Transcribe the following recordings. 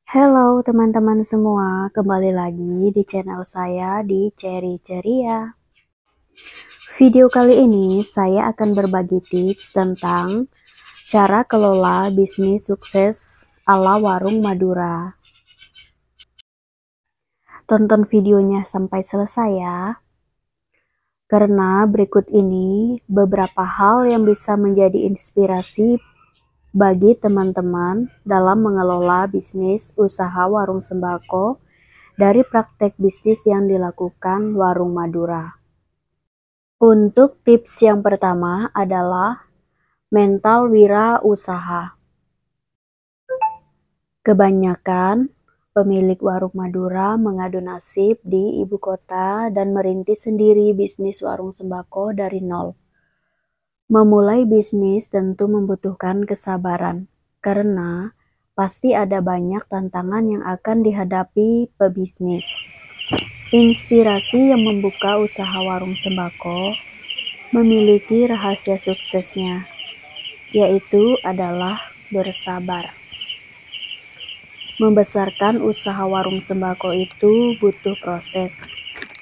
Halo teman-teman semua, kembali lagi di channel saya di Cherry Ceria. Video kali ini saya akan berbagi tips tentang cara kelola bisnis sukses ala warung Madura. Tonton videonya sampai selesai ya, karena berikut ini beberapa hal yang bisa menjadi inspirasi bagi teman-teman dalam mengelola bisnis usaha warung sembako dari praktek bisnis yang dilakukan warung Madura. Untuk tips yang pertama adalah mental wirausaha. Kebanyakan pemilik warung Madura mengadu nasib di ibu kota dan merintis sendiri bisnis warung sembako dari nol. Memulai bisnis tentu membutuhkan kesabaran, karena pasti ada banyak tantangan yang akan dihadapi pebisnis. Inspirasi yang membuka usaha warung sembako memiliki rahasia suksesnya, yaitu adalah bersabar. Membesarkan usaha warung sembako itu butuh proses.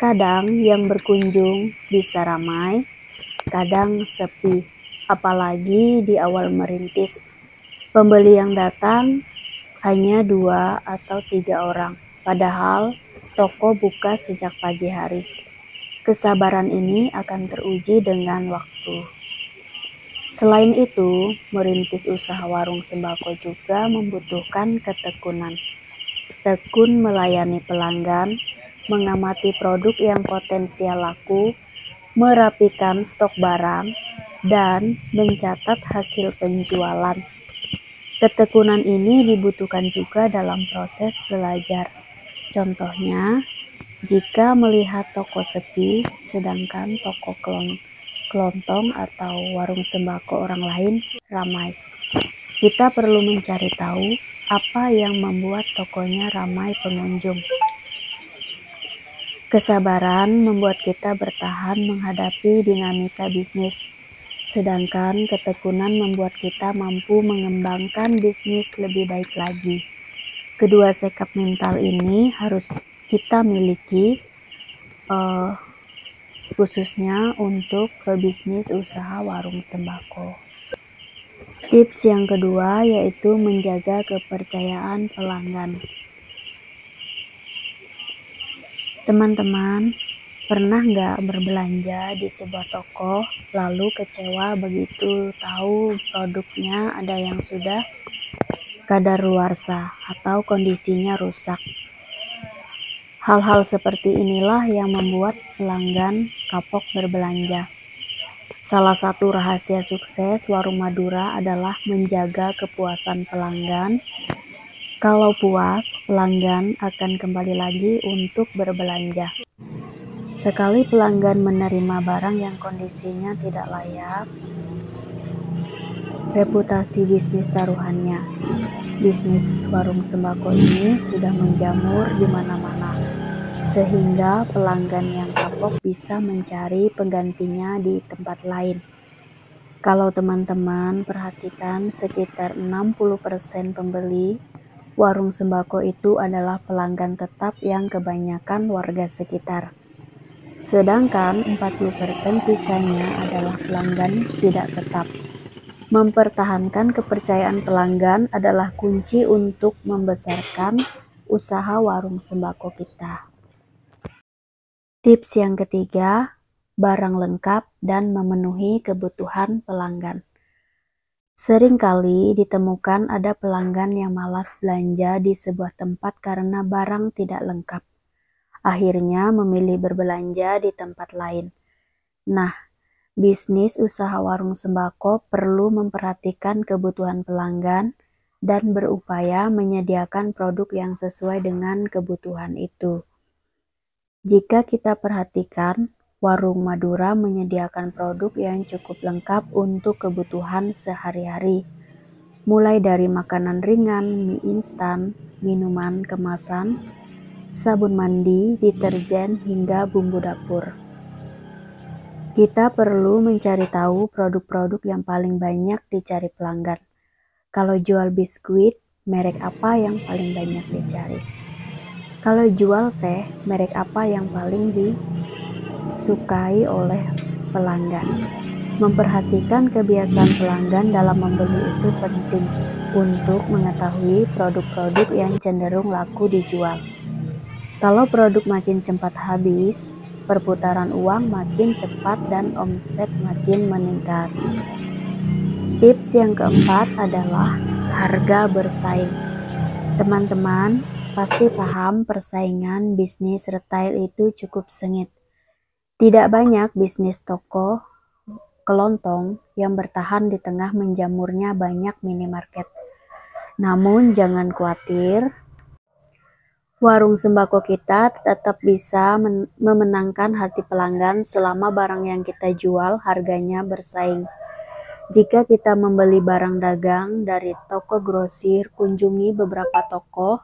Kadang yang berkunjung bisa ramai, kadang sepi, apalagi di awal merintis. Pembeli yang datang hanya 2 atau 3 orang, padahal toko buka sejak pagi hari. Kesabaran ini akan teruji dengan waktu. Selain itu, merintis usaha warung sembako juga membutuhkan ketekunan. Tekun melayani pelanggan, mengamati produk yang potensial laku, merapikan stok barang, dan mencatat hasil penjualan. Ketekunan ini dibutuhkan juga dalam proses belajar. Contohnya, jika melihat toko sepi, sedangkan toko kelontong atau warung sembako orang lain ramai, kita perlu mencari tahu apa yang membuat tokonya ramai pengunjung. Kesabaran membuat kita bertahan menghadapi dinamika bisnis, sedangkan ketekunan membuat kita mampu mengembangkan bisnis lebih baik lagi. Kedua sikap mental ini harus kita miliki, khususnya untuk bisnis usaha warung sembako. Tips yang kedua yaitu menjaga kepercayaan pelanggan. Teman-teman, pernah nggak berbelanja di sebuah toko lalu kecewa begitu tahu produknya ada yang sudah kadaluarsa atau kondisinya rusak? Hal-hal seperti inilah yang membuat pelanggan kapok berbelanja. Salah satu rahasia sukses warung Madura adalah menjaga kepuasan pelanggan. Kalau puas, pelanggan akan kembali lagi untuk berbelanja. Sekali pelanggan menerima barang yang kondisinya tidak layak, reputasi bisnis taruhannya. Bisnis warung sembako ini sudah menjamur di mana-mana, sehingga pelanggan yang kapok bisa mencari penggantinya di tempat lain. Kalau teman-teman perhatikan, sekitar 60% pembeli warung sembako itu adalah pelanggan tetap yang kebanyakan warga sekitar. Sedangkan 40% sisanya adalah pelanggan tidak tetap. Mempertahankan kepercayaan pelanggan adalah kunci untuk membesarkan usaha warung sembako kita. Tips yang ketiga, barang lengkap dan memenuhi kebutuhan pelanggan. Seringkali ditemukan ada pelanggan yang malas belanja di sebuah tempat karena barang tidak lengkap. Akhirnya memilih berbelanja di tempat lain. Nah, bisnis usaha warung sembako perlu memperhatikan kebutuhan pelanggan dan berupaya menyediakan produk yang sesuai dengan kebutuhan itu. Jika kita perhatikan, warung Madura menyediakan produk yang cukup lengkap untuk kebutuhan sehari-hari, mulai dari makanan ringan, mie instan, minuman kemasan, sabun mandi, deterjen, hingga bumbu dapur. Kita perlu mencari tahu produk-produk yang paling banyak dicari pelanggan. Kalau jual biskuit, merek apa yang paling banyak dicari. Kalau jual teh, merek apa yang paling disukai oleh pelanggan. Memperhatikan kebiasaan pelanggan dalam membeli itu penting untuk mengetahui produk-produk yang cenderung laku dijual. Kalau produk makin cepat habis, perputaran uang makin cepat dan omset makin meningkat. Tips yang keempat adalah harga bersaing. Teman-teman pasti paham persaingan bisnis retail itu cukup sengit. Tidak banyak bisnis toko kelontong yang bertahan di tengah menjamurnya banyak minimarket. Namun jangan khawatir, warung sembako kita tetap bisa memenangkan hati pelanggan selama barang yang kita jual harganya bersaing. Jika kita membeli barang dagang dari toko grosir, kunjungi beberapa toko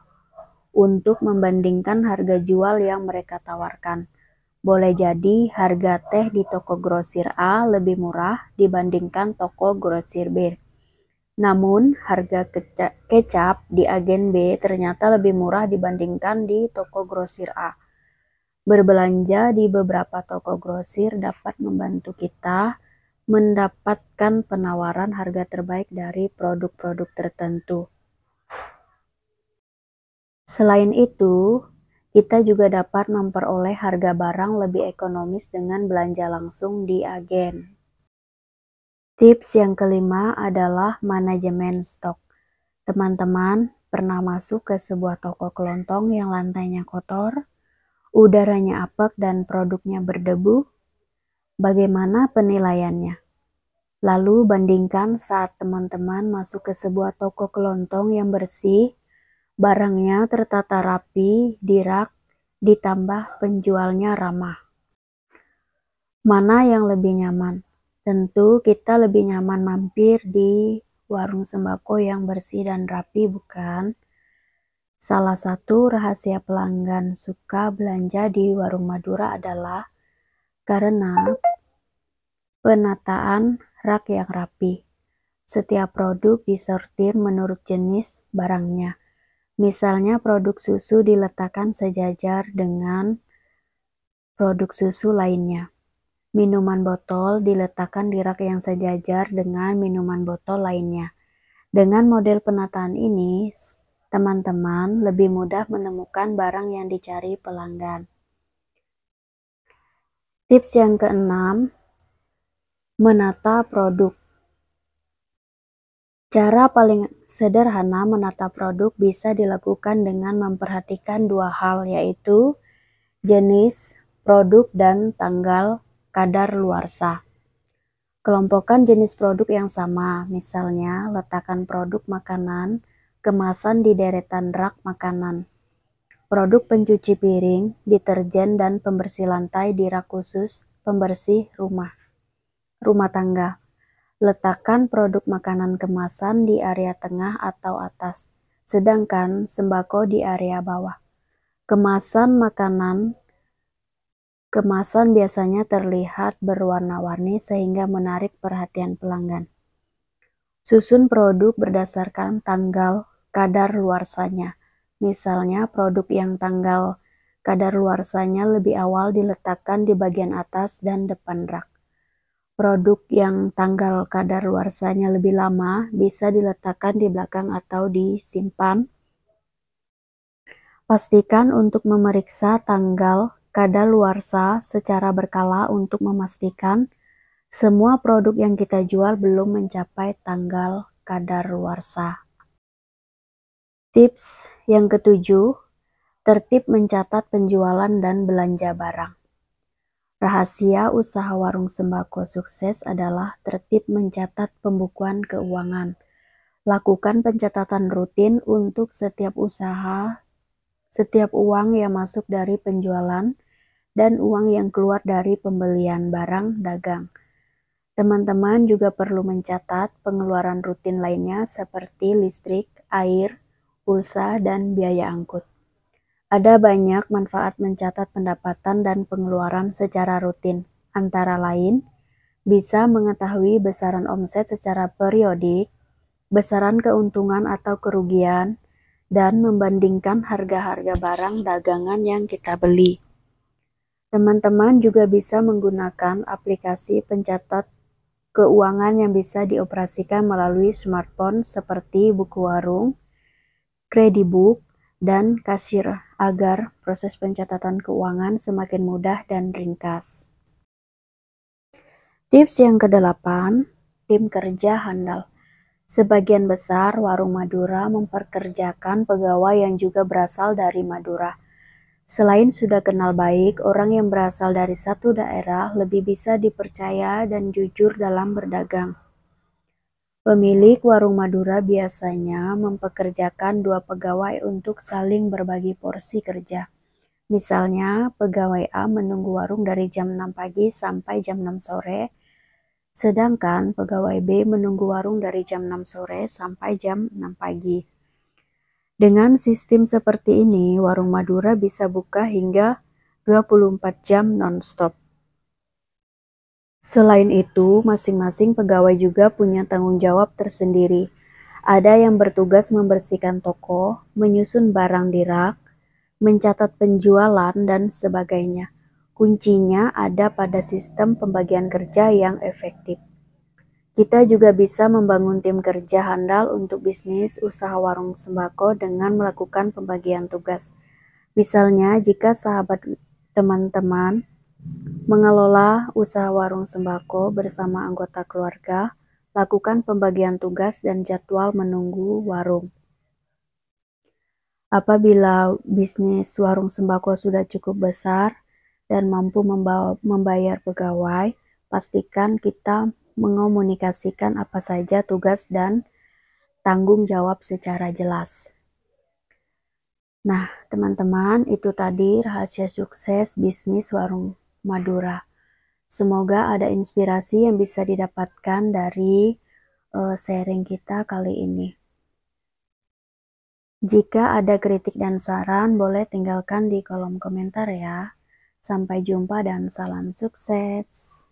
untuk membandingkan harga jual yang mereka tawarkan. Boleh jadi harga teh di toko grosir A lebih murah dibandingkan toko grosir B. Namun, harga kecap di agen B ternyata lebih murah dibandingkan di toko grosir A. Berbelanja di beberapa toko grosir dapat membantu kita mendapatkan penawaran harga terbaik dari produk-produk tertentu. Selain itu, kita juga dapat memperoleh harga barang lebih ekonomis dengan belanja langsung di agen. Tips yang kelima adalah manajemen stok. Teman-teman pernah masuk ke sebuah toko kelontong yang lantainya kotor, udaranya apek dan produknya berdebu? Bagaimana penilaiannya? Lalu bandingkan saat teman-teman masuk ke sebuah toko kelontong yang bersih, barangnya tertata rapi di rak, ditambah penjualnya ramah. Mana yang lebih nyaman? Tentu kita lebih nyaman mampir di warung sembako yang bersih dan rapi, bukan? Salah satu rahasia pelanggan suka belanja di warung Madura adalah karena penataan rak yang rapi. Setiap produk disortir menurut jenis barangnya. Misalnya produk susu diletakkan sejajar dengan produk susu lainnya. Minuman botol diletakkan di rak yang sejajar dengan minuman botol lainnya. Dengan model penataan ini, teman-teman lebih mudah menemukan barang yang dicari pelanggan. Tips yang keenam, menata produk. Cara paling sederhana menata produk bisa dilakukan dengan memperhatikan dua hal, yaitu jenis produk dan tanggal kadaluarsa. Kelompokkan jenis produk yang sama, misalnya letakkan produk makanan kemasan di deretan rak makanan, produk pencuci piring, deterjen, dan pembersih lantai di rak khusus pembersih rumah tangga. Letakkan produk makanan kemasan di area tengah atau atas, sedangkan sembako di area bawah. Kemasan biasanya terlihat berwarna-warni sehingga menarik perhatian pelanggan. Susun produk berdasarkan tanggal kadaluarsanya. Misalnya produk yang tanggal kadaluarsanya lebih awal diletakkan di bagian atas dan depan rak. Produk yang tanggal kadaluarsanya lebih lama bisa diletakkan di belakang atau disimpan. Pastikan untuk memeriksa tanggal kadaluarsa secara berkala untuk memastikan semua produk yang kita jual belum mencapai tanggal kadaluarsa. Tips yang ketujuh, tertib mencatat penjualan dan belanja barang. Rahasia usaha warung sembako sukses adalah tertib mencatat pembukuan keuangan. Lakukan pencatatan rutin untuk setiap usaha, setiap uang yang masuk dari penjualan, dan uang yang keluar dari pembelian barang dagang. Teman-teman juga perlu mencatat pengeluaran rutin lainnya seperti listrik, air, pulsa, dan biaya angkut. Ada banyak manfaat mencatat pendapatan dan pengeluaran secara rutin, antara lain bisa mengetahui besaran omset secara periodik, besaran keuntungan atau kerugian, dan membandingkan harga-harga barang dagangan yang kita beli. Teman-teman juga bisa menggunakan aplikasi pencatat keuangan yang bisa dioperasikan melalui smartphone seperti buku warung, Kredibook, dan kasir agar proses pencatatan keuangan semakin mudah dan ringkas. Tips yang ke-8, tim kerja handal. Sebagian besar warung Madura memperkerjakan pegawai yang juga berasal dari Madura. Selain sudah kenal baik, orang yang berasal dari satu daerah lebih bisa dipercaya dan jujur dalam berdagang. Pemilik warung Madura biasanya mempekerjakan 2 pegawai untuk saling berbagi porsi kerja. Misalnya, pegawai A menunggu warung dari jam 6 pagi sampai jam 6 sore, sedangkan pegawai B menunggu warung dari jam 6 sore sampai jam 6 pagi. Dengan sistem seperti ini, warung Madura bisa buka hingga 24 jam non-stop. Selain itu, masing-masing pegawai juga punya tanggung jawab tersendiri. Ada yang bertugas membersihkan toko, menyusun barang di rak, mencatat penjualan, dan sebagainya. Kuncinya ada pada sistem pembagian kerja yang efektif. Kita juga bisa membangun tim kerja handal untuk bisnis usaha warung sembako dengan melakukan pembagian tugas. Misalnya, jika sahabat teman-teman mengelola usaha warung sembako bersama anggota keluarga, lakukan pembagian tugas dan jadwal menunggu warung. Apabila bisnis warung sembako sudah cukup besar dan mampu membayar pegawai, pastikan kita mengomunikasikan apa saja tugas dan tanggung jawab secara jelas. Nah, teman-teman, itu tadi rahasia sukses bisnis warung Madura. Semoga ada inspirasi yang bisa didapatkan dari sharing kita kali ini. Jika ada kritik dan saran, boleh tinggalkan di kolom komentar ya. Sampai jumpa dan salam sukses.